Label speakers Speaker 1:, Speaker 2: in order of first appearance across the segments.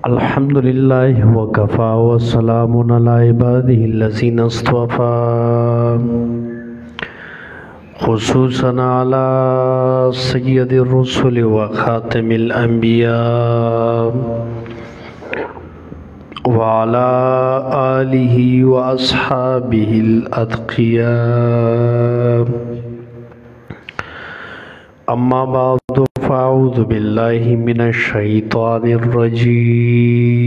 Speaker 1: अल्हम्दुलिल्लाहि वकफ़ा वस्सलामुन अला इबादिहिल्लज़ीना इस्तफ़ा खुसूसन अला सय्यदिर रुसुल व खातिमिल अंबिया व अला आलिहि व अस्हाबिहिल अत्क़िया। अम्मा बादु फ़अऊज़ु बिल्लाहि मिनश शैतानिर रजीम।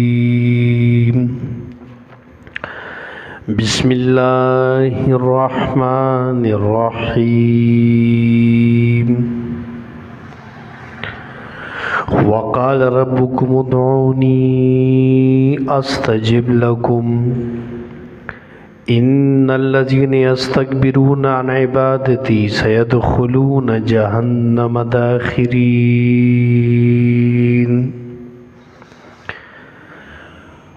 Speaker 1: बिस्मिल्लाहिर रहमानिर रहीम। वक़ाल रब्बुकुम उदऊनी अस्तजिब लकुम इन्नल्लज़ीना यस्तकबिरूना अन इबादती सयदखुलून जहन्नम दाखिरीन।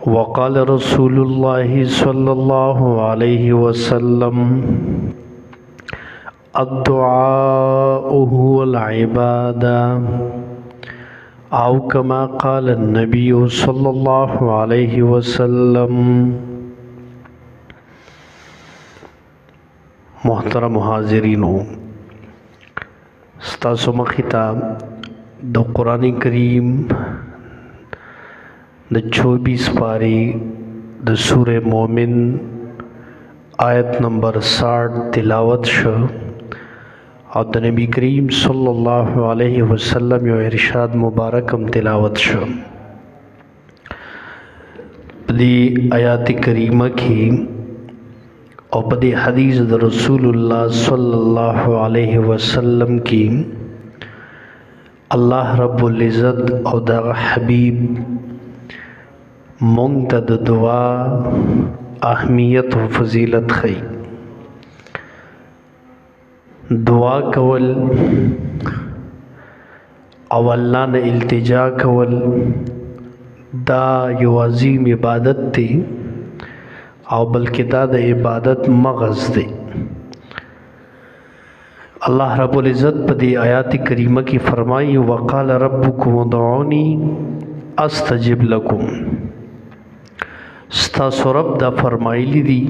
Speaker 1: वक़ाल रसूलुल्लाहि सल्लल्लाहु अलैहि वसल्लम अद्दुआउ हुवल इबादा औ कमा क़ाल नबी सल्लल्लाहु अलैहि वसल्लम। मोहतरम हाज़िरीनो, स्तासु मखिता द कुरान करीम द 24 पारी द सूरे मोमिन आयत नंबर 60 तिलावत शो और द नबी करीम सल्लल्लाहु अलैहि वसल्लम यो इरशाद मुबारकम तिलावत शो। दी आयात करीमा की और बदे हदीस द रसूलुल्लाह सल्लल्लाहु अलैहि वसल्लम की अल्लाह रब्बुल इज़्ज़त और द हबीब मुंतद दुआ अहमियत व फजीलत खई। दुआ कवल और अल्लाह ने इल्तिजा कवल दा यो अज़ीम इबादत थी और बल्कि दा द इबादत मग़ज़ दे। अल्लाह रब्बुल इज़्ज़त पदी आयात करीमा की फरमाई वक़ाल रब्बुकुम उदऊनी अस्तजिब लकुम। स्तासु रब दा फरमाइली दी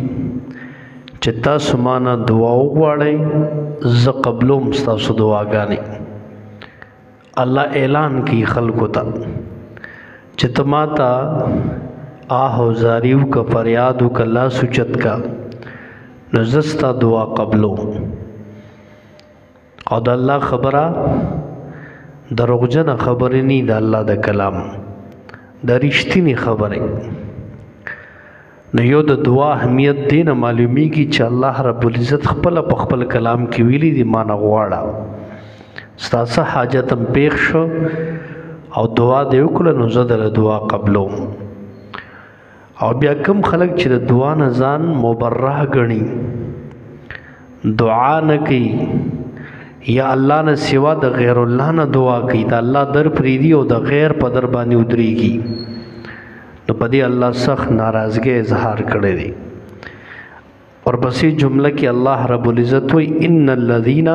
Speaker 1: चे तासु माना दुआ उगवाड़े ज़ क़बलोम स्तासु दुआगानी। अल्लाह ऐलान की खल्क़ो ता चे तमाता आहो ज़ारियू का फरियादू का ला सुचत का नज़स्ता दुआ क़बलो और अल्लाह ख़बरा दरोगजन ख़बर नहीं द अल्लाह द कलाम द रिश्तीनी ख़बरें न यो द दुआ अहमियत दे न मालूमी की च अल्लाह रब्बुल इज़्ज़त ख़पल पख़पल कलाम की वीली दी माना गुआड़ा स्तासा हाजतम पेश शो और दुआ दे उकल नुज़दल दुआ क़बलो। और बिया कम खलक च दुआ न ज़ान मुबर्रह गणी दुआ न की या अल्लाह न सिवा द गैरुल्लाह न दुआ की द अल्लाह दर प्रीदी और द गैर पदर बानी उदरीगी तो बदी अल्लाह सख्त नाराज़गी इजहार करे दी। और बसी जुमला की अल्लाह रब्बुल इज़्ज़त हुई इन्नल्लज़ीना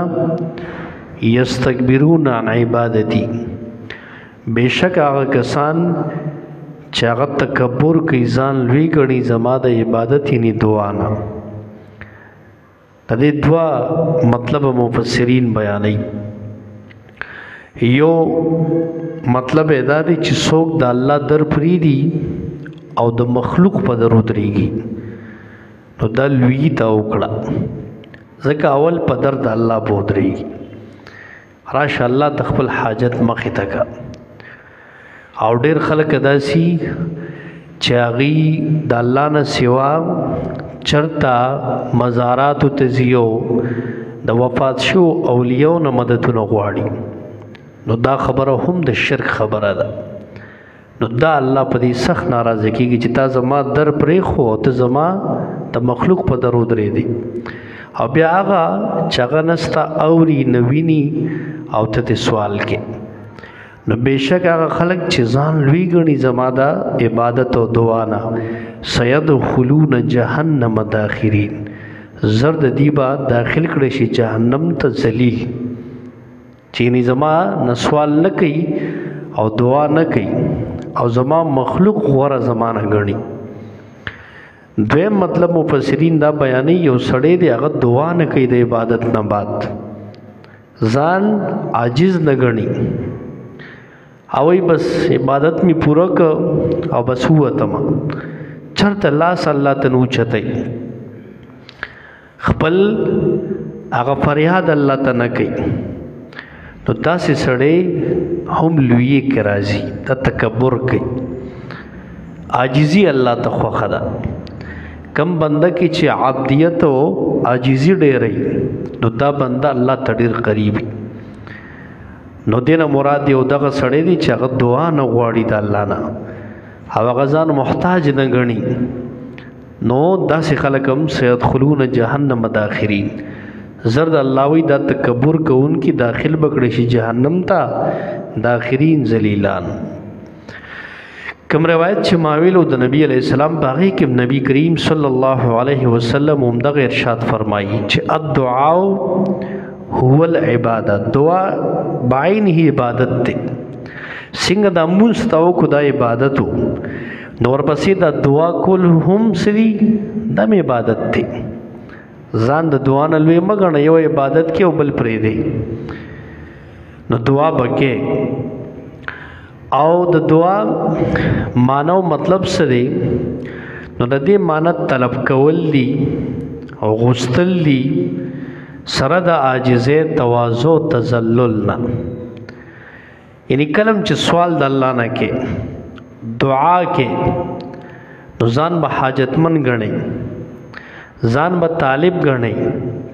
Speaker 1: यस्तकबिरून अन इबादती। बेशक आगा कसान चागत तकब्बुर की ज़ान लुई गणी ज़मा द इबादत ही नी दुआ ना तदे दुआ मतलब मुफस्सिरीन बयानी यो मतलब एदा दी ची सोक द अल्लाह दर प्रीदी और द मखलूक पदर उतरीगी तो द लुई ता उकड़ा ज़का अवल पदर द अल्लाह बोदरीगी राश अल्लाह तखपल हाजत मखी तका। और डेर खलक अदासी चागी द अल्लाह न सिवा चरता मज़ारात तजियो द वफ़ात शो औलियो न मदद न गुआड़ी नो दा खबर हम द शिरक खबर दा नो दा अल्लाह पदी सख्त नाराज़गी की चिता ज़मा दर प्रेखो तो ज़मा द मखलूक पदर उदरे दी और ब्या आगा चागा नस्ता औरी नवीनी और ते सवाल के न बेशक आगा खलक चिज़ान लुई गणी ज़मादा इबादत और दुआना सयदखुलून जहन्नम दाखिरीन ज़र्द दीबा दाखिल करेशी जहन्नम तज़ली चीनी ज़मा न सवाल न कई और दुआ न कई او زما مخلوق غوره زمانه غني. دویم مطلب مفسرین دا بیانې یو سړی دی هغه دعا نه کوي د عبادت نه بعد ځان عاجز نه غني او بس عبادت می پورا ک او بس وته ما چرته الله صلی الله تنو چته خپل هغه فریاد الله ته نه کوي نو داسې سړی هم لوی کې راځي د تکبر کوي عاجزي الله ته خوښه ده. کم بنده کې چې عبدیت او عاجزي ډېرې نو دا بنده الله ته ډېر قریب نو دینه مراد یو دغه سړی دی چې هغه دعا نه غواړي د الله نه او هغه ځان محتاج نه ګڼي نو داسې خلک هم سيدخلون جهنم داخرین زرد الله وی دا تکبر کوونکی داخل بکړي شي جهنم ته داخرین ذلیلان. کوم روایت چې ماویلو د نبی علیہ السلام باغی کې نبی کریم صلی الله علیه وسلم هم دغه ارشاد فرمایي چې الدعاء هو العبادت دعا بعین هی عبادت ته څنګه د مستو کو د عبادتو نور پسې د دعا کول هم سری د عبادت ته ځان د دعا نه لوی مګنه یو عبادت کې او بل پرې دی نو دعا بکې او د دعا مانو مطلب څه دی نو د دې معنی طلب کول دي او غوښتل دي سره د عاجزه تواضع تذلل نه یعنی کلم چې سوال د الله نه کې دعا کې نو ځان به حاجتمن غني ځان به طالب غني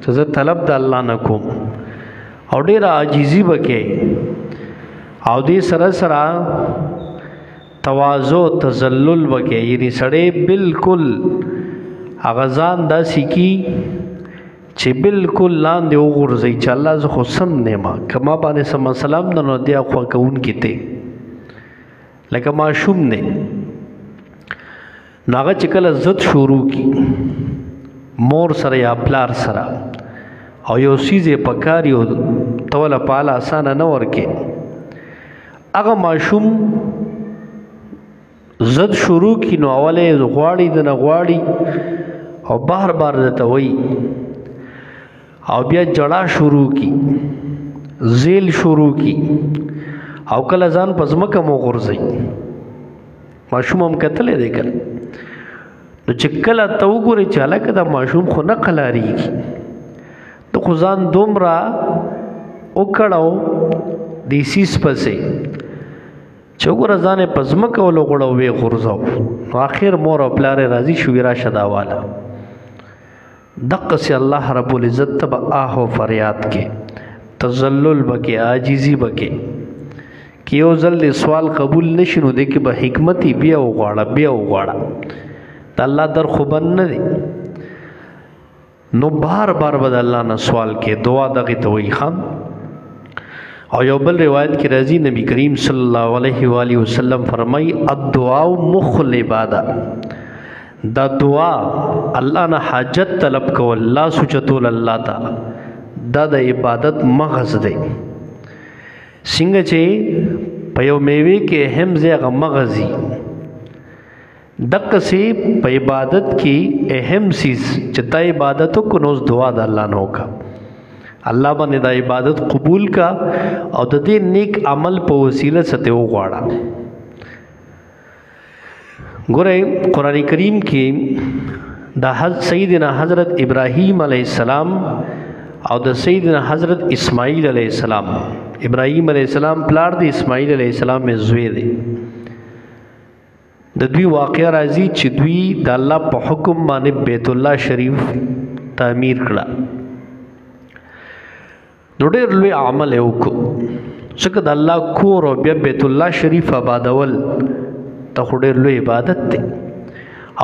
Speaker 1: چې زه طلب د الله نه کوم او ډېر عاجزي وکې او دې سره سره تواضع تذلل وکې یعنی سړی بالکل هغه ځان داسې کی چې بالکل لاندې وغورځي چې الله زه خو سم نیما کما باندې سم سلام نو دی خو کوون کیته لکه معشوم نه ناغه چې کله عزت شروع کی مور سره یا پلار سره او یو سیزه پکاریو توله پاله آسان نه ورکه هغه معشوم زد شروع کی نو اوله غواړي د نه غواړي او بار بار دته وای او بیا جړه شروع کی زیل شروع کی او کله ځان پزمکه مو غورځي معشوم هم کتلې دی کله نو چې کله ته وګورې چې هلکه دا ماشوم خو نه قلاریږي ته خو ځان دومره وکړو د سیس پسې چې وګوره ځان یې په ځمکه ولغوړه ویې غورځاو نو اخر مور او پلار یې راضي شوي راشه دا واله دقسې الله رب العزت ته به آه و فریاد کې تذلل بکې عاجزي بکې که یو ځل دې سوال قبول نشي نو دې کې به حکمتي بیا وغواړه د الله در خو بند نه دی نو بار بار به د الله نه سوال کې دعا دغې ته وایي خام او یو بل روایت کې راځي نبی کریم صلی الله علیه و آله وسلم فرمایي الدعاء مخ العباده دا دعا الله نه حاجت طلب کول الله سوچتول الله تعالی دا د عبادت مغز دی څنګه چې په یو میوه کې اهم ځای هغه مغزي دک سے په عبادت کې اهم چیز چې دا عبادت کو نو دعا د الله نو کا الله باندې دا عبادت قبول کا او د دې نیک عمل په وسیله سته وغواړه. ګوره قران کریم کې د سیدنا حضرت ابراهیم علیه السلام او د سیدنا حضرت اسماعیل علیه السلام ابراهیم علیه السلام پلار دی اسماعیل علیه السلام یې زوی دی د دوی واقعه راځي چې دوی د الله په حکم باندې بیت الله شریف تعمیر کړه نو ډېر لوی عمل یې وکړو ځکه د الله کور او بیا بیت الله شریف آبادول ته خو ډېر لوی عبادت دی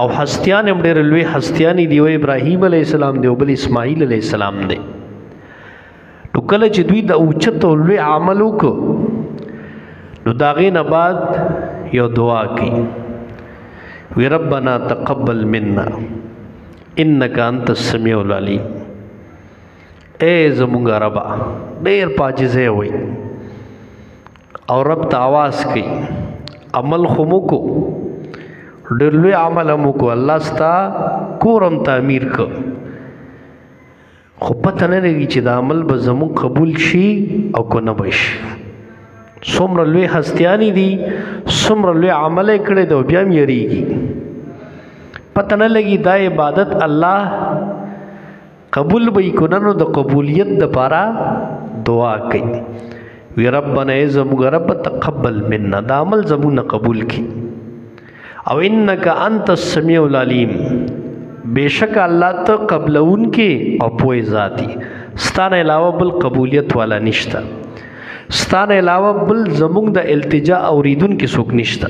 Speaker 1: او هستیان هم ډېر لوی هستیان دي یو ابراهیم علیه السلام دی او بل اسماعیل علیه السلام دی نو کله چې دوی د اوچت او لوی عمل وکړو نو د هغې نه بعد یو دعا کوي وی ربنا تقبل منا انك انت السميع العليم اے زمونږ ربا ډېر پاجزه وي او رب ته आवाज کوي عمل خو مو کو ډېر لوی عمل مو کو الله ستا کورم تعمیر کو خو پته نه لګي چې دا عمل به زموږ قبول شي او که نه به شي څومره لوی هستیانی دي څومره لوی عمل یې کړی دی او بیا هم یریږي پته نه لګي دا عبادت الله قبول به یې که نه نو د قبولیت دپاره دعا کوي وی ربنا ای زموږ رب تقبل منا دا عمل زموږ نه قبول کړي او انک انت السمیع العلیم بیشک الله ته قبلون کې او پوهې ذاتی ستانه علاوه بل قبولیت والا نشته ستانه علاوه بل زموږ د التجا اوریدونکي څوک نشته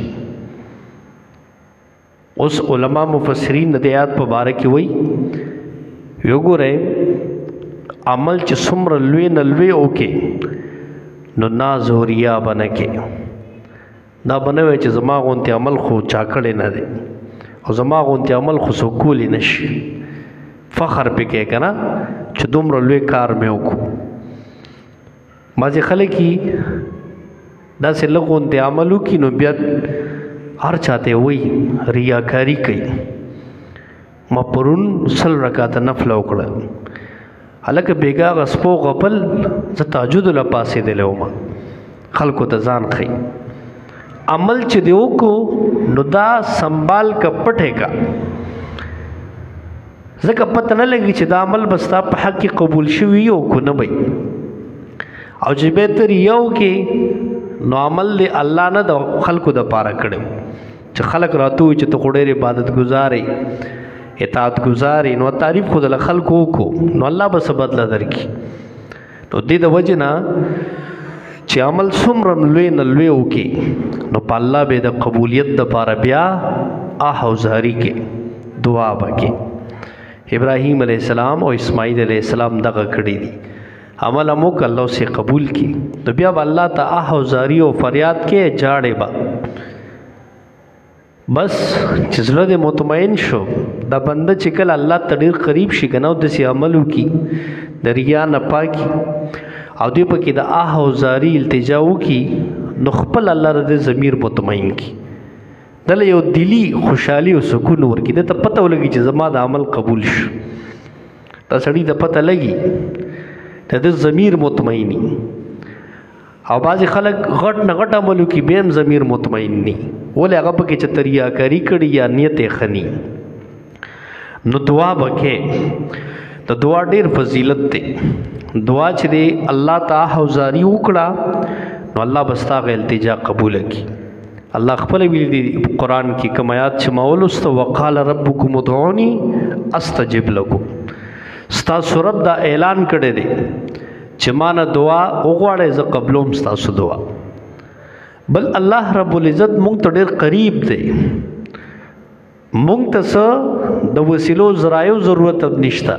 Speaker 1: اوس علما مفسرین د آیات په باره کې وایي یو ګورئ عمل چې څومره لوی نه لوی وکړي نو ناز او ریا به نه کې دا به نه وایي چې زما غوندې عمل خو چا کړی نه دی او زما غوندې عمل خو څوک کولی نه شي فخر پې کوې که نه چې دومره لوی کار مې وکړو بعضې خلک یې داسې لږ غوندې عمل وکړي نو بیا هر چاته وایي ریاکاري کوي ما پرون 100 رکعاته نفله وکړه هلکه بېګا غسپو غپل زه تهجد له پاسېدلی وم خلکو ته ځان ښیي عمل چې دی وکړو نو دا سنبال که پټې کا ځکه پته نه لګي چې دا عمل به ستا په حق کې قبول شوي او که نه وي او چې بهتر یو کې نو عمل دی الله نه د خلکو دپاره کړی چې خلک راته وایي چې ته خو ډېر عبادت ګزار اطاعت گزاري نو تعریف خود له خلکو وکړو نو الله به څه بدله درکړي نو دې د وجې نه چې عمل څومره لوی نه لوی وکړي نو په الله به د قبولیت دپاره بیا آه او زاري کې دعا به کې ابراهیم علیه السلام او اسماعیل علیه السلام دغه کړي دي عمل هم وکړه الله سې قبول کړي نو بیا به الله ته آه او زاري او فریاد کې جاړې به بس چې زړه دې مطمئن شو دا بنده چې کله الله ته ډېر قریب شي که نه او داسې عمل وکړي د ریا نه پاکي او دوی پکې د آه او زاري التجا وکړي نو خپل الله د ضمیر مطمئن کړي دله یو دلی خوشحالي او سکون ورکړي ده ته پته ولګي چې زما د عمل قبول شو دا سړي ته پته لګي د ده ضمیر مطمئني او بعضې خلک غټ نه غټ عمل وکړي بیا هم ضمیر مطمئن ني ولې هغه پکې چې ته ریاکاري کړي یا نیت یې ښه ني نو دعا به کې د دعا ډېر فضیلت دی دعا چې دی الله ته آه او زاري وکړه نو الله به ستا هغه التجا قبوله کړي الله خپله ویلي دي قرآن کې کوم آیات چې ما ولوسته وقال ربکم ادعوني استجب لکم ستاسو رب دا اعلان کړی دی چې ما نه دعا وغواړئ زه قبلوم ستاسو دعا بل الله رب العزت مونږ ته ډېر قریب دی مونږ ته څه د وسیلو ذرایو ضرورت نشته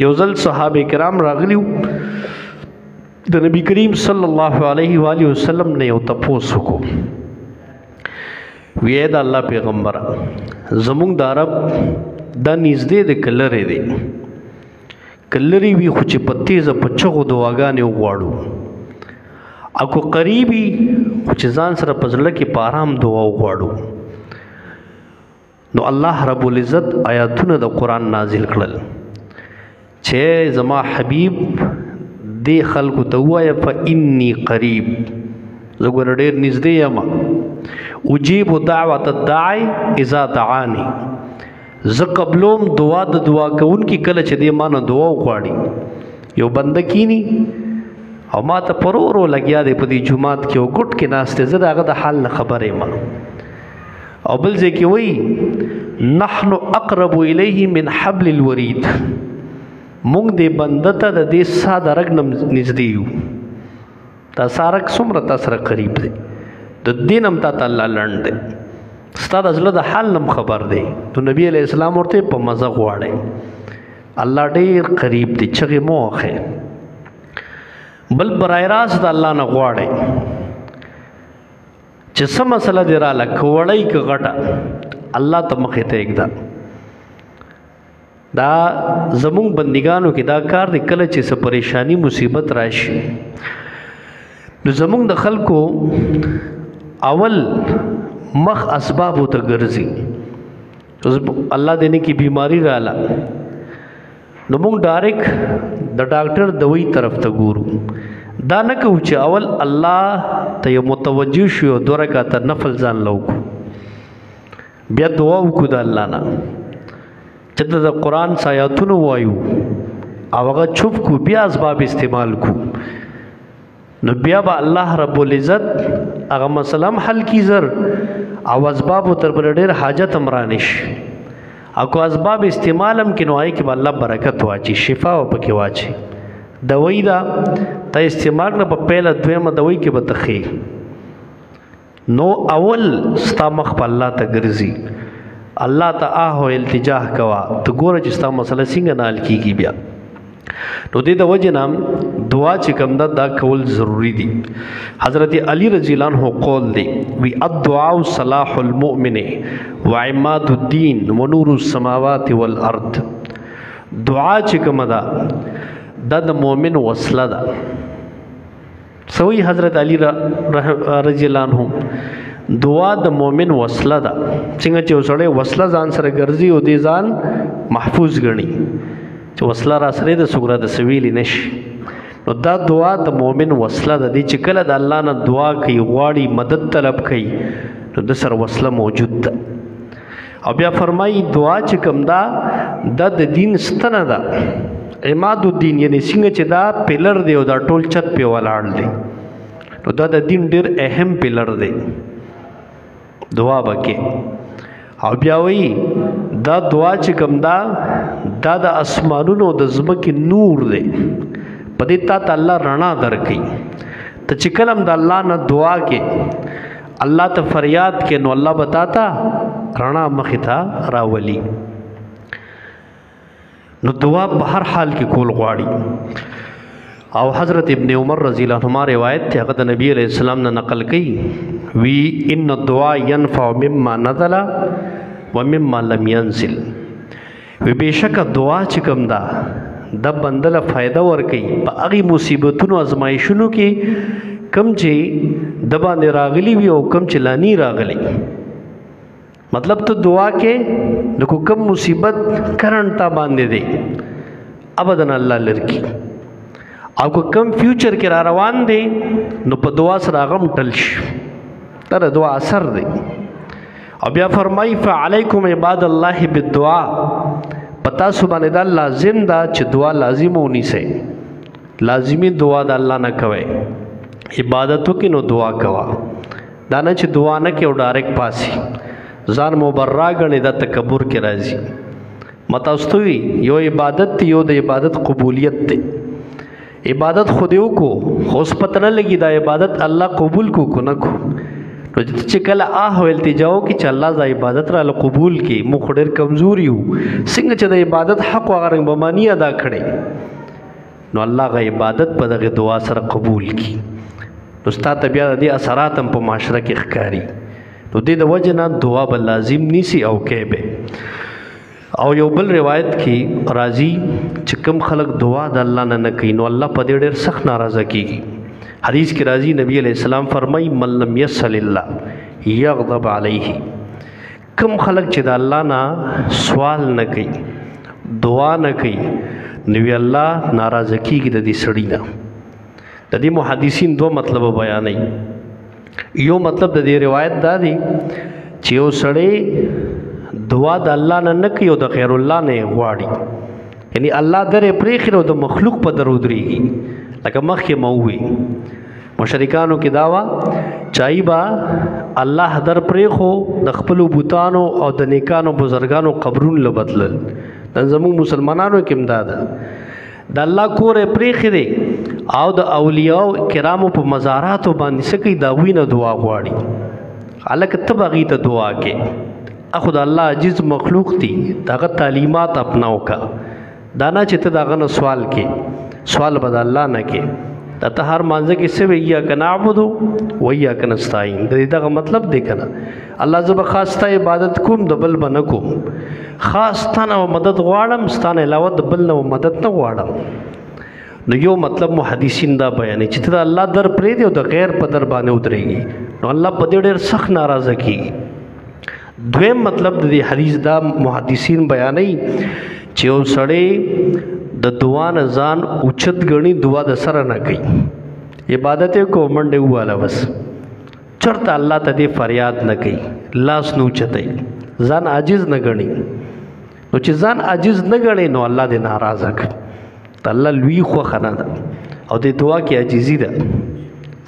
Speaker 1: یو ځل صحابه کرام راغلیو د نبی کریم صلی الله علیه و آله وسلم نه یو تپوس وکړو وی د الله پیغمبره زمونږ د عرب دا نږدې د کلرې دی کلرې وي خو چې په تیزه په چغو دعاګانې وغواړو اکو قریبي خو چې ځان سره په زړه کې په آرام دعا وغواړو نو الله رب العزت آیاتونه د قرآن نازل کړل چې زما حبیب دې خلکو ته ووایه فإني قریب زه ګوره ډېر نږدې یم اجیب دعوت الداعی اذا دعانی زه قبلوم دعا د دعا کوونکي کله چې دې ما نه دعا وغواړي یو بنده کینی او ما ته پرورو لګیا دی په دې جومات کې او ګوټ کې ناست دی زه د هغه د حال نه خبر یم او بل ځای کې وایي نحن اقرب الیه من حبل الورید مونږ دې بنده ته د دې سا د رګ نه نږدې یو دا سارک څومره تا سره قریب دی د دین هم تا ته الله لنډ دی ستا د زړه د حال نه خبر دی نو نبی علیہ السلام ورته په مزه غواړي الله ډېر قریب دی چغې مو وخې بل برای راست د الله نه غواړي چې څه مسله دې راله که وړی که غټه الله ته مخې ته ایږده دا زمونږ بندګانو کې دا کار دی کله چې څه پریشانی مصیبت راشي نو زمونږ د خلکو اول مخ اسبابو ته ګرځي. الله دې کې بیماری رااله نو موږ ډایرک د ډاکټر دوی طرف ته ګورو. دا نه کوو چې اول الله ته یو متوجه شو 2 رکعات نفل ځان لوکو بیا دعا وکړو د الله نه چې د قرآن آیاتونه وایو او هغه چوپ کو بیا اسباب استعمال کو نو بیا به الله رب العزت هغه مسله حل کی زر او اسباب تر ډېر حاجت امرانش او کو اسباب استعمال هم کینو آی کې الله برکت واچي شفا او پکې واچي. دوی دا ته استعمال نه په پهله دویمه دوی کې به تخې نو اول ستا مخ په الله ته ګرځي الله ته آه التجا کوا ته ګوره چې ستا مسله څنګه نه حل کیږي. بیا نو دې د وجه نام دعا چې کوم دا کول ضروری دي. حضرت علی رضی الله عنه قول دی وی الدعاء صلاح المؤمن وعماد الدین ونور السماوات والارض. دعا چې کوم دا د مؤمن وسله ده. سوی حضرت علی رضی الله عنه دعا د مؤمن وسله ده. څنګه چې وسړی وسله ځان سره ګرځي او دې ځان محفوظ ګڼي چې وسله را سره د سګره د سویلی نشي. نو دا دعا د مؤمن وسله ده. دې چې کله د الله نه دعا کوي غواړي مدد طلب کوي نو د سر وسله موجود ده. او بیا فرمایي دعا چې کوم دا د دین ستنه ده. عماد الدین یعنی څنګه چې دا پیلر دی او دا ټول چت په ولاړ دی نو دا د دین ډېر اهم پیلر دی. دعا وکړي او بیا وی دا دعا چې کوم دا د اسمانونو د ځمکې نور دی په دې ته الله رڼا درکړي. ته چې کلم د الله نه دعا کې الله ته فریاد کې نو الله بتاتا رڼا مخې ته راولي. نو دعا په هر حال کې کول غواړي. او حضرت ابن عمر رضی الله عنهما روایت ته هغه د نبی علیہ السلام نه نقل کړي وی ان الدعاء ينفع مما نزل ومما لم ينزل. وی بشک دعا چې کوم دا د بندله فائدہ ور کوي په هغه مصیبتونو ازمایښونو کې کم چې د باندې راغلي وي او کم چې لانی راغلي. مطلب ته دعا کې د کوم مصیبت کرنټا باندې دی ابدن الله لرکی او کوم فیوچر کې را روان دی نو په دعا سره غم ټل شي تر دعا اثر دی. او بیا فرمای فعلیکم عباد الله بالدعاء پتا سبحانه دا لازم دا چې دعا لازم ونی سي لازمی دعا د الله نه کوي عبادتو کې نو دعا کوا دا نه چې دعا نه کې او ډایرکټ پاسي ځان مبرا غني د تکبر کې راځي. متاستوي یو عبادت دی یو د عبادت قبولیت دی. عبادت خودیو کو خوش پتہ نه لګي دا عبادت الله قبول کو نه کو نو چې کله آه التجاو کې چې الله ز عبادت را قبول کی مخ ډېر کمزوري یو څنګه چې د عبادت حق وغیرہ بمانی ادا کړي نو الله غ عبادت په دغه دعا سره قبول کی. نو ستاسو بیا د اثرات هم په معاشره کې ښکاری. نو دې د وجه نه دعا به لازم نیسی او کې به. او یو بل روایت کې راځي چې کوم خلق دعا د الله نه کوي نو الله په دې ډېر سخت ناراضه کیږي. حدیث کې راځي نبی علیہ السلام فرمای من لم یصل الله یغضب علیه. کوم خلق چې د الله نه سوال نه کوي دعا نه کوي نو الله ناراضه کیږي د دې سړی نه. د دې محدثین دوه مطلب بیانوي. یو مطلب د دې روایت دا دی چې یو سړی دعا د الله نه کوي او د غیر الله نه غواړي یعنی الله درې پرېخي او د مخلوق په درودريږي لکه مخکې مووي مشرکانو کې داوا چای با الله در پرېخو د خپل بوتانو او د نیکانو بزرګانو قبرون له بدلل. د زمو مسلمانانو کې امداد د الله کور پرېخي دی او د اولیاء کرامو په مزاراتو باندې سکی دا وینه دعا غواړي. الک تبغی ته دعا کې اخو د الله عجیز مخلوق دی دغه تعلیمات اپناو کا دانا چې ته دغه سوال کې سوال بد الله نه کې د ته هر مانځه کې څه ویا کنه عبادو ویا کنه استاین دغه مطلب دی کنه الله زب خاصه عبادت کوم د بل بنه کوم خاص تنه مدد غواړم ستانه علاوه د بل نو مدد نه غواړم. نو یو مطلب محدثین دا بیان چې ته الله در پرې دی او د غیر په در باندې ودرېږي نو الله په دې ډېر سخت ناراضه کیږي. دویم مطلب د دې حدیث دا محدثین بیانوي چې یو سړی د دعا نه ځان اوچت ګڼي، دعا د سره نه کوي، عبادت یې کو منډه واله بس چرته الله ته دې فریاد نه کوي، لاس نه اوچتوي، ځان عاجز نه ګڼي. نو چې ځان عاجز نه ګڼي نو الله دې ناراضه کوي. ته الله لوی خوښه نه ده او دې دعا کې عاجزي ده.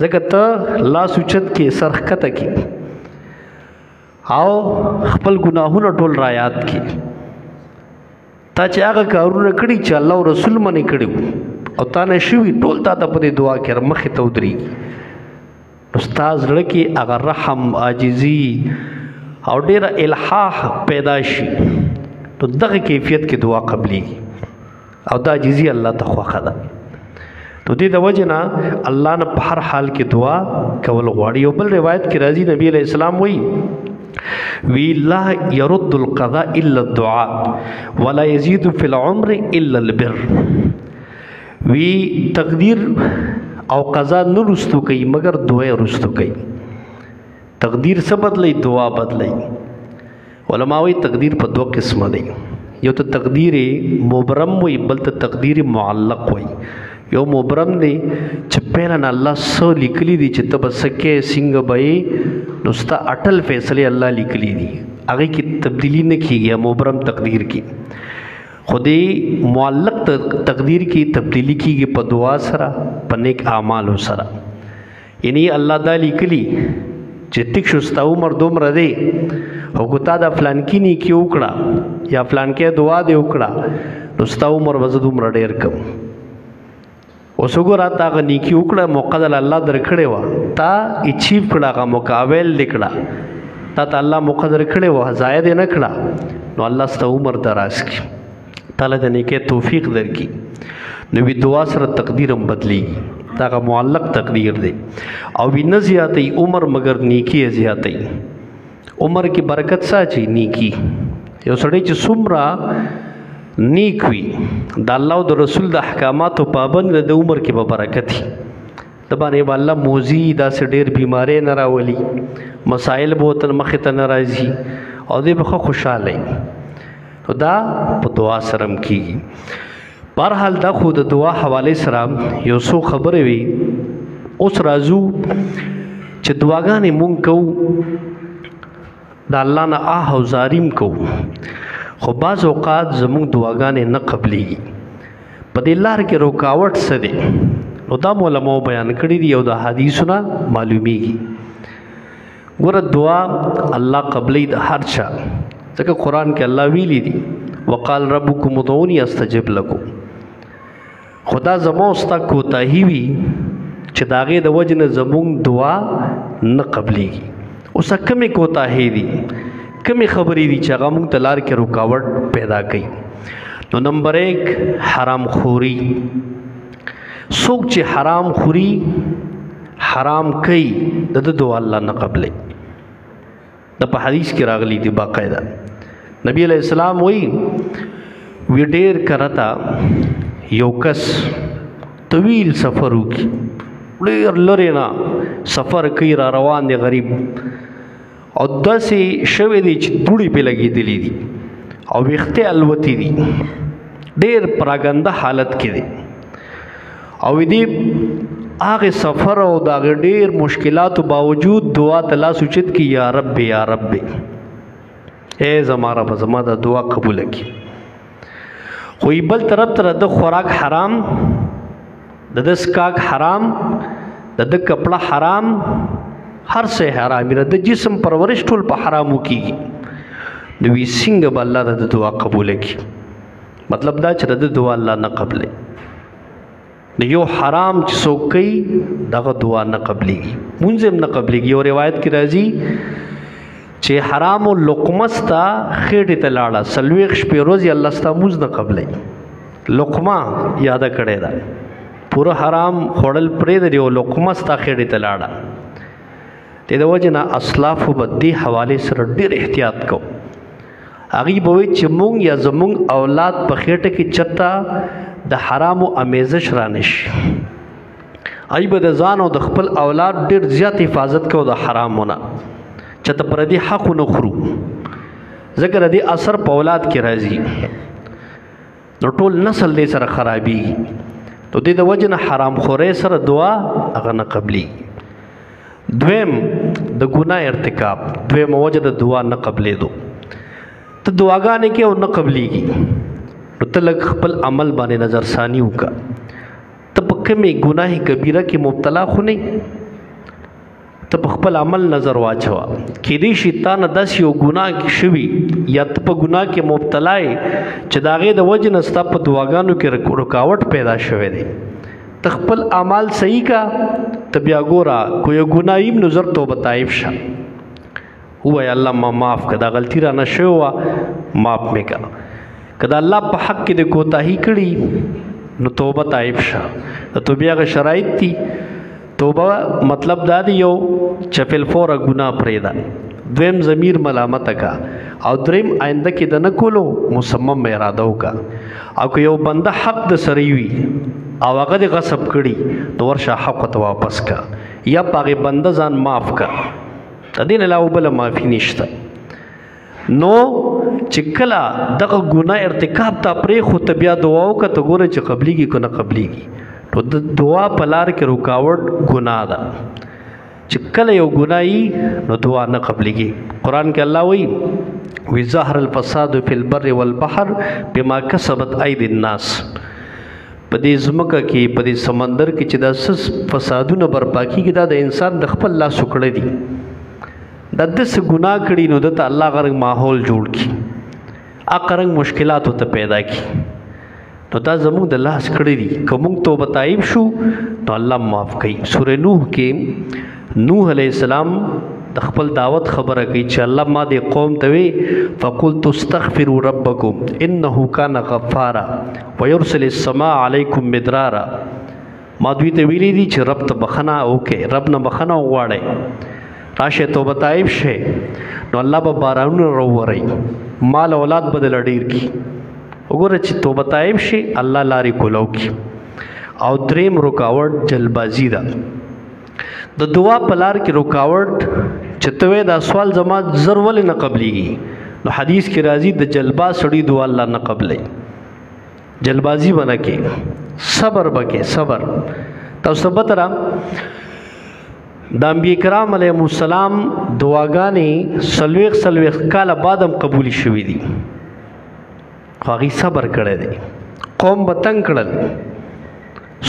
Speaker 1: ځکه ته لاس اوچت کې سر ښکته کې او خپل ګناهونه ټول را یاد کې، تا چې هغه کارونه کړي چې الله او رسول منې کړي او تا نه شوي ټول تا ته په دې دعا کې مخې ته ودرېږي. نو ستا زړه کې هغه رحم، عاجزي او ډېره الحاح پیدا شي، نو دغه کیفیت کې دعا قبلېږي او دا عاجزي الله ته خوښه ده. نو دې د وجې نه الله نه په هر حال کې دعا کول غواړي. یو بل روایت کې راځي نبی علیہ السلام وی لا يرد القضاء الا الدعاء ولا يزيد في العمر الا البر. وی تقدیر او قضا نه رستو کوي مگر دعا رستو کوي. تقدیر څه بدلی؟ دعا بدلی. علماء وی تقدیر په دوه قسمه دی، یو ته تقدیر مبرم وی، بل ته تقدیر معلق وی. یو مبرم دی چې پیران الله سو لیکلی دی چې ته به سکه څنګه به نو ستا اټل فیصله الله لیکلی دی، هغه کې تبدیلی نه کیږي. مبرم تقدیر کې خودی معلق تقدیر کې تبدیلی کیږي په دعا سره، په نیک اعمالو سره. یعنی الله دا لیکلی چې تک شو ستا عمر دومره دی او کو تا دا فلان کې نه کې وکړه یا فلان کې دعا دی وکړه نو ستا عمر وزه دومره ډیر کم. اوس وګوره تا هغه نیکي وکړه، موقع د الله درکړې وه، تا اچیو کړه، هغه مقابل دې کړه، تا ته الله موقع درکړې وه، ضایع دې نه کړه، نو الله ستا عمر دراز کړي، تعالی د نیکۍ توفیق درکړي. نو وی دعا سره تقدیر هم بدلیږي، دا هغه معلق تقدیر دی. او وی نه زیاتوي عمر مگر نیکي یې زیاتوي. عمر کې برکت ساچي نیکي. یو سړی چې څومره نیک وي د الله او د رسول د احکاماتو پابند، د عمر کې به برکت وي، د باندې به الله موزي داسې ډېر بیمارۍ نه راولي، مسایل به ورته مخې ته نه راځي او دی به ښه خوشحاله وي. نو دا په دعا سره هم کېږي. بهرحال دا خو د دعا حوالې سره یو څو خبرې وي. اوس راځو چې دعاګانې مونږ کوو، د الله نه آه او زاریم کوو، خو بعض اوقات زموږ دعاګانې نه قبلېږي. په دې لار کې رکاوټ څه دی؟ نو دا علماء بیان کړي دي او د حدیثو نه معلومیږي. ګوره دعا الله قبلې د هر چا، ځکه قرآن کې الله ویلي دي وقال ربکم ادعونی استجب لکم. خدا زما ستا کوتاهي وي چې د هغې د وجې نه زموږ دعا نه قبلېږي. اوس کمې کوتاهۍ دي، کمی خبرې دي چې هغه موږ ته لار کې رکاوټ پیدا کوي. نو نمبر 1 حرام خوري. څوک چې حرام خوري، حرام کوي، د دعا الله نه قبلې. د په حدیث کې راغلی دی باقاعده نبی علیہ السلام وی ډېر کرتا یو کس طویل سفر وکړي، ډېر لرې نه سفر کوي، را روان دی غریب، او داسې شوی دی چې دوړې پې لګېدلې دي او ویښتې الوتې دي، ډېر پراګنده حالت کې دی. او دې هغې سفر او د هغې ډېر مشکلاتو باوجود دعا ته لاس اوچت کړي، یا رب یا رب، اے زما رب زما دا دعا قبوله کړي. خو بل طرف ته د خوراک حرام، د سکاک حرام، د کپړه حرام، هر څه حرام، د جسم پرورش ټول په حرامو کېږي. نو وی څنګه به الله د دعا قبوله کړي؟ مطلب دا چې د دعا الله نه قبلې. نو یو حرام چې څوک کوي دغه دعا نه قبلېږي، مونځ هم نه قبلېږي. یو روایت کې راځي چې حرامو لقمه ستا خېټې ته لاړه، 40 شپې ورځې الله ستا مونځ نه قبلوي. لقمه یاده کړې ده، پوره حرام خوړل پرېږدي او لقمه ستا خېټې ته لاړه. د دې وجې نه اسلافو به دې حوالې سره ډېر احتیاط کوو. هغوی به وایي چې مونږ یا زمونږ اولاد په خېټه کې چېرته د حرامو امیزش را نه شي، ای به د ځان او د خپل اولاد ډېر زیات حفاظت کوو د حرامونه چې ته پردي حق نه خورو ځکه د دې اثر په اولاد کې راځي نو ټول نسل دې سره خرابېږي نو دې د وجه نه حرام خورۍ سره دعا هغه نه قبلېږي دویم د ګناه ارتکاب دویمه وجه د دعا نه قبلېدو ته دعاګانې کې او نه قبلېږي نو ته لږ خپل عمل باندې نظر ثاني وکړه ته په کومې ګناه کبیره کې مبتلا خو نه ته په خپل عمل نظر واچوه کېدای شي تا نه داسې یو ګناه شوي یا ته په ګناه کې مبتلا یې چې د هغې د وجې نه ستا په دعاګانو کې رکاوټ پیدا شوی دی ته خپل اعمال صحیح کا ته بیا ګوره کو یو ګناه وي نو زر توبه طایب شه ووایه الله ما معاف کړه دا غلطي رانه شوې وه معاف مې کړه که د الله په حق کې د کوتاهي کړي نو توبه طایب شه د توبې هغه شرایط دي توبه مطلب دا دی یو چې فل فوره ګناه پرېږده دویم ضمیر ملامته کا او دریم آینده کې د نه کولو مصمم اراده وکړه او که یو بنده حق د سره وي او هغه دې غصب کړي نو ورشه حق ته واپس کا یا په هغې بنده ځان معاف کا د دې نه علاوه بله معافي نشته نو چې کله دغه ګناه ارتکاب ته پرېښو ته بیا دعا وکړه ته ګوره چې قبلېږي که نه قبلېږي نو د دعا په لار کې رکاوټ ګناه ده چې کله یو ګناه وي نو دعا نه قبلېږي قرآن کې الله وایي ظهر الفساد فی البر والبحر بما کسبت ایدی الناس په دې ځمکه کې په دې سمندر کې چې دا فسادونه برپا کېږي دا د انسان د خپل لاس وکړه دي دا داسې ګناه کړي نو دته الله هغه رنګ ماحول جوړ کړي هغه رنګ مشکلات ورته پیدا کړي نو دا زموږ د لاس کړی دي که موږ توبه طایب شو نو الله معاف کوي سورې نوح کې نوح علیه السلام د خپل دعوت خبره کوي چې الله ما دې قوم ته وی فقلت استغفروا ربکم انه کان غفارا ويرسل السماء علیکم مدرارا ما دوی ته ویلي دي چې رب ته بخښنه وکړئ رب نه بخښنه وغواړئ راشه توبه طایب شئ نو الله به بارانونه راووروي مال اولاد به دله ډېر کړي وګوره چې توبه طایب شي الله لارې کولو کی او دریم رکاوټ جلبازي ده د دعا په لار کې رکاوټ چې ته وایې دا سوال زما زر ولې نه قبلېږي نو حدیث کې راځي د جلباز سړي دعا الله نه قبلوي جلبازي به نه کې صبر به کې صبر تاسو به تره د انبیاء کرام علیهم السلام دعاګانې څلوېښت کاله بعد هم قبولې شوي دي خو هغې صبر کړی دی قوم به تنګ کړل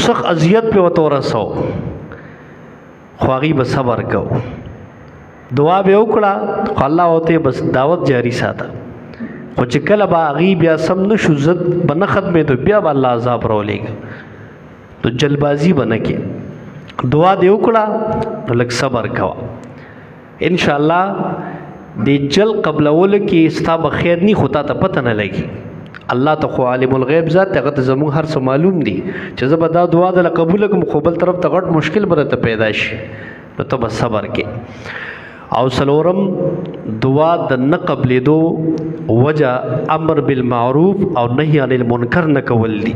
Speaker 1: سخت اذیت پې ورته ورسو خو هغې به صبر کو دعا به وکړه خو الله ورته بس دعوت جاري ساته خو چې کله به هغې بیا سم نه شو ضد به نه ختمېدو بیا به الله عذاب راولېږه نو جلبازي به نه کې دعا دې وکړه نو لږ صبر کوه انشاءالله د جل قبلولو کې ستا به خیر نی خو تا ته پته نه لګي الله ته خو عالم الغیب ذات هغه ته زموږ هر څه معلوم دي چې زه به دا دعا دله قبوله کړم خو بل طرف ته غټ مشکل به راته پیدا شي نو ته به صبر کې او څلورم دعا د نه قبلېدو وجه امر بالمعروف او نهي عن المنکر نه کول دي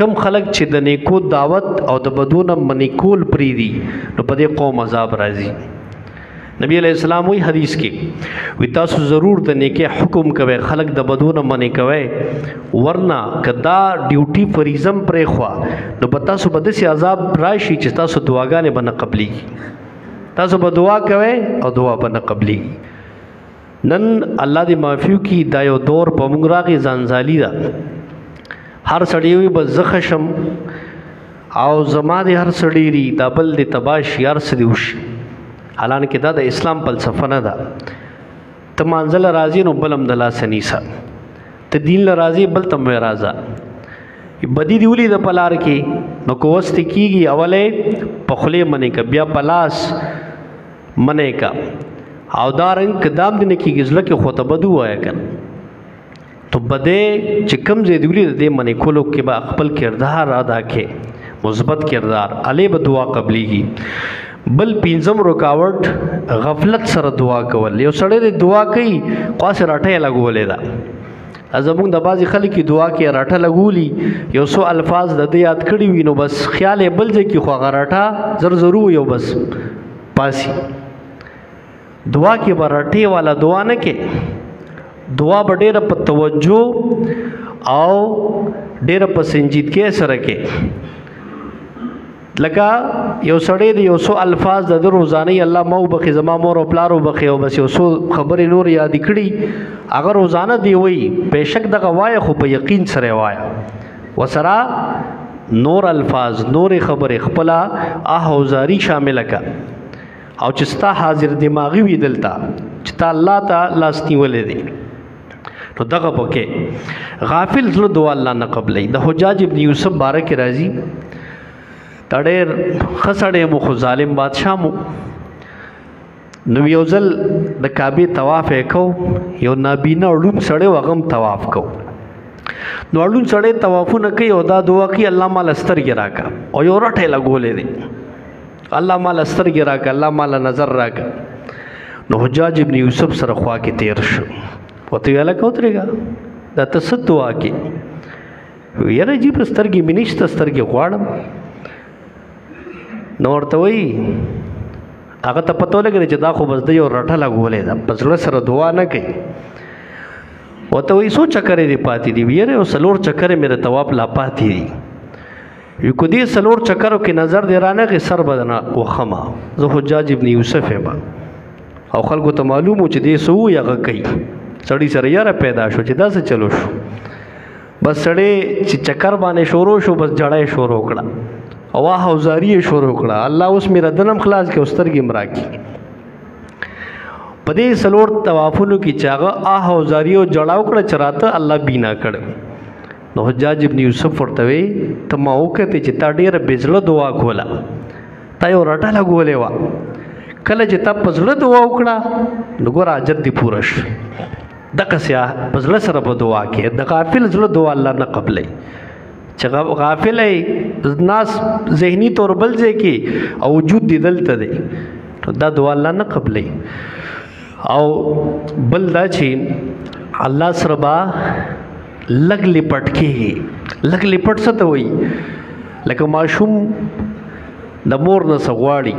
Speaker 1: کم خلق چې د نیکو دعوت او د بدو نه منې کول پرېږدي نو په دې قوم عذاب راځي نبی علیہ السلام وی حدیث کې وی تاسو ضرور د نیکه حکم کوئ خلق د بدو نه منې کوئ ورنه که دا ډیوټي فریضم پرې خوا نو به تاسو به داسې عذاب راشي چې تاسو دعاګانې به نه قبلېږي تاسو به دعا کوئ او دعا به نه قبلېږي نن الله دې معافي وکړي دا یو دور په موږ راغی ځانځالي ده هر سړی وي به زه ښه شم او زما دې هر سړی ری دا بل دې تباه شي هر څه دې وشي حالانکه دا د اسلام فلسفه نه ده ته مانځه له راځې نو بل هم د لاسه نیسه ته دین له راځې بل ته مې راځه بدي دې ولیده په لار کې نو که وستې کېږي اولې په خولې منې که بیا په لاس منې که او دا رنګ که دام دې نه کېږي زړه کې خو ته بد ووایه که تو بدې چې کوم ځای دې ولیده دې منې کولو کې به خپل کردار ادا کې مثبت کردار علی به دعا قبلېږي بل پینځم رکاوټ غفلت سره دعا کول یو سړی دې دعا کوي خاص راټه لګولې ده زمونږ د بعضې خلک دعا کې راټه لګولي یو څو الفاظ د ده یاد کړي وي نو بس خیال یې بل ځای کې خو هغه راټه زر زرو یو بس پاسي دعا کې به راټې والا دعا نه کې دعا به ډېره په توجه او ډېره په سنجیدګۍ سره کې لکه یو سړی د یو څو الفاظ د ده روزانه الله ما وبخي زما مور او پلار وبخي او بس یو څو خبرې نور یادې کړي هغه روزانه دی وایي بېشک دغه وایه خو په یقین سره وایه ورسره نور الفاظ نورې خبرې خپله آهوزاري شامله که او چې ستا حاضر دماغي وي دلته چې تا الله ته لاس نیولی دی نو دغه پکې غافل زړه دعا الله نه قبلوي د حجاج ابن یوسف باره کې راځي دا ډېر ښه سړی مو خو ظالم بادشاه مو نو یو ځل د کعبې طواف یې کو یو نابینا ړوند سړی و هغه هم طواف کو نو ړوند سړی طوافونه کوي او دا دعا کوي الله ماله سترګې راکړه او یو رټ یې لګولی دی الله ماله سترګې راکړه الله ماله نظر راکړه نو حجاج ابن یوسف سره خوا کې تیر شو ورته ویې هلکه ودرېږه دا ته څه دعا کې یاره جي په سترګې مې نشته سترګې غواړم نو ورته وایي هغه ته پته ولګېده چې دا خو بس د یو رټه لګولی ده په زړه سره دعا نه کوي ورته وایي څو چکرې دې پاتې دي یاره یو 4 چکرې مې د طواف لا پاتې دي وي که دې 4 چکرو کې نظر دې رانغې سر به نه وخمه زه حجاج ابن یوسف یم او خلکو ته معلوم و چې دې څه ووایي هغه کوي سړي سره یاره پیدا شو چې دا څه چلو شو بس سړی چې چکر باندې شروع شو بس جړه یې شروع کړه او آهوزاري یې شروع کړه الله اوس مې ردنم خلاص کړي او سترګې م راکړي په دې 4 طوافونو کې چې هغه آهوزاري او جړه وکړه چې راته الله بینا کړ نو حجاج ابن یوسف ورته وی ته ما وکتې چې تا ډېره بې زړه دعا کوله تا یو رټه لګولې وه کله چې تا په زړه دعا وکړه نو ګوره حاجت دې پوره شو دقسې په زړه سره په دعا کې د غافل زړه دعا الله نه قبلوي چې غافل ناس ذهني طور بل ځای کې او وجود دې دلته دی نو دا دعا الله نه قبلوي او بل دا چې الله سره به لږ لپټ کېږي لږ لپټ څه ته وایي لکه ماشوم د مور نه څه غواړي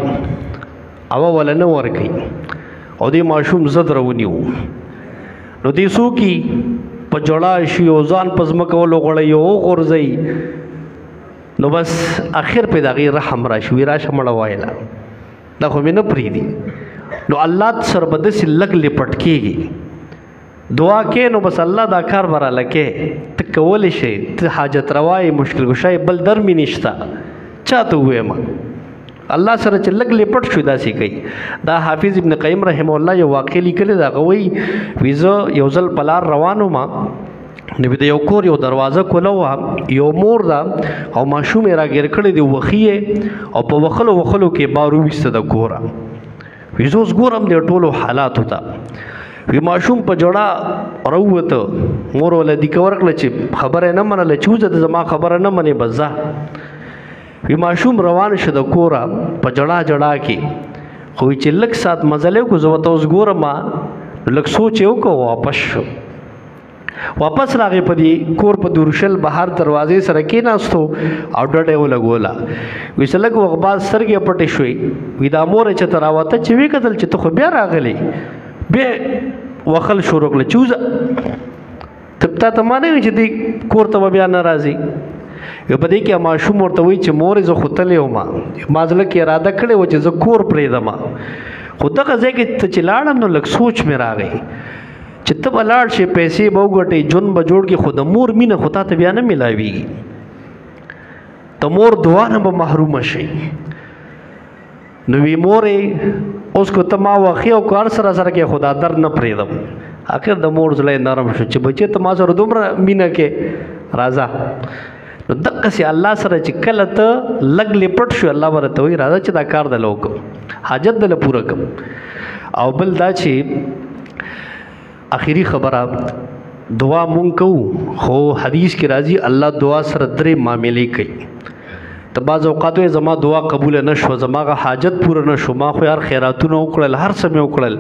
Speaker 1: هغه وله نه ورکوي او دې ماشوم زد راونیو نو دې څوکي په جړا شي او ځان په ځمکه ولغړوي او وغورځوي نو بس اخر پې د هغې رحم راشي وي راشه مړه وایله دا خو مې نه پرېږدي نو الله سره به داسې لږ لپټ کېږي دعا کې نو بس الله دا کار به راله کې ته کولی شئ ته حاجت روا یې مشکل ګشا یې بل در مې نشته چا ته ووایم الله سره چې لږ لپټ شو داسې کوي دا حافظ ابن قیم رحمه الله یو واقع لیکلی د هغه وایي وي زه یو ځل په لار روان وم نو د یو کور یو دروازه کوله وه یو مور ده او ماشوم یې راګیر کړی دی وخي یې او په وخلو وخلو کې بار وویسته د کوره وي زه اوس ګورم د ټولو حالاتو ته وي ماشوم په جړه راووته مور وله دیکه ورکړه چې خبره یې نه منله چې وځه د زما خبره نه منې بس ځه وی ماشوم روان شه د کوره په جړه جړه کې خو چې لږ سات مزلې کو زه ورته اوس ګورم لږ سوچ یې وکړو واپس شو واپس راغی په دې کور په دورشل بهر دروازې سره کېناستو او ډډه یې ولګوله وی څه لږ وخت بعد سترګې پټې شوې وی دا مور یې چې ته راوته چې ویې کتل چې ته خو بیا راغلی بیا وخل شروع کړه چې وځه تا ته ما نه وي چې دې کور ته به بیا نه راځي یو په دې کې ماشوم ورته وایي چې مورې زه خو تللی وم ما زړه کې اراده کړې وه چې زه کور پرېږدم خو دغه ځای کې ته چې لاړم نو لږ سوچ مې راغی چې ته به لاړ شې پیسې به وګټې ژوند به جوړ کړې خو د مور مینه خو تا ته بیا نه میلاویږي د مور دعا نه به محرومه شي نو وی مورې اوس که ته ما واخې او کار سره سره کې خو دا درد نه پرېږدم اخر د مور زړه نرم شو چې بچې ته ما سره دومره مینه کې راځه نو دقسې الله سره چې کله ته لږ لپټ شو الله به راته وایي راځه چې دا کار دله وکړم حاجت دله پوره کړم او بل دا چې آخري خبره دعا مونږ کوو خو حدیث کې راځي الله دعا سره 3 معاملې کوي ته بعض اوقات وایي زما دعا قبوله نه شوه زما هغه حاجت پوره نه شو ما خو یار خیراتونه وکړل هر څه مې وکړل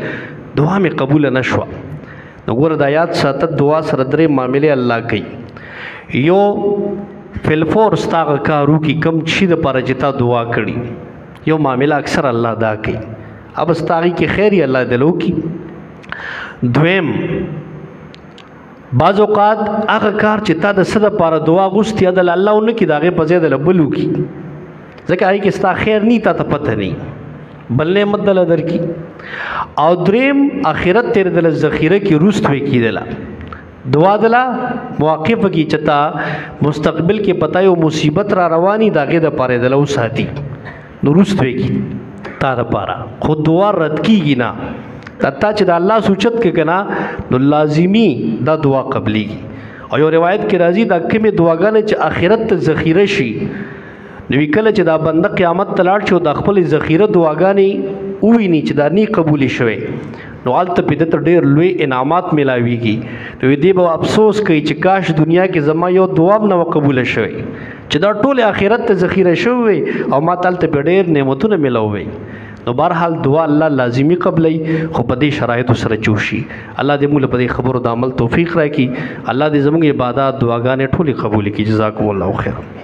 Speaker 1: دعا مې قبوله نه شوه نو ګوره د آیات ساته دعا سره درې معاملې الله کوي. یو فلفور ستا هغه کار وکړي کوم شي دپاره چې تا دعا کړي، یو معامله اکثر الله دا کوي، اب ستا هغې کې خیر یې الله دل وکړي. دویم بعض اوقات هغه کار چې تا د څه دپاره دعا غوښتې عدل الله ونه کړي د هغې په ځای دله بل وکړي، ځکه هغې کې ستا خیر نه تا ته پته نه بل نعمت دله درکړي. او دریم آخرت تیرې دله ذخیره کې روست وی کېدله دعا دله مواقفه کې چې تا مستقبل کې پته یو مصیبت را رواني د هغې دپاره دله وساتي نو روست وی کړي تا دپاره، خو دعا رد کېږي نه. تا چې د الله سوچت کې کنه نو لازمی دا دعا قبليږي. او یو روایت کې راځي دا کومې دعاګانې چې آخرت ته ذخیره شي نو کله چې دا بنده قیامت ته لاړ شي او د خپل ذخیره دعاګانې وویني چې دا نه قبولې شوې نو هلته پې دته ډېر لوی انعامات میلاویږي. نو دې به افسوس کوي چې کاش دنیا کې زما یو دعا هم نه وه قبوله شوې چې دا ټولې آخرت ته ذخیره شوې وي او ما ته هلته پې ډېر نعمتونه میلاوي. نو بهرحال دعا الله لازمی قبلای، خو په دې شرایطو سره چوشي. الله دې موږ په دې خبرو د عمل توفیق راکړي. الله دې زموږ عبادات دعاګانې ټولې قبول کړي. جزاکم الله خیر.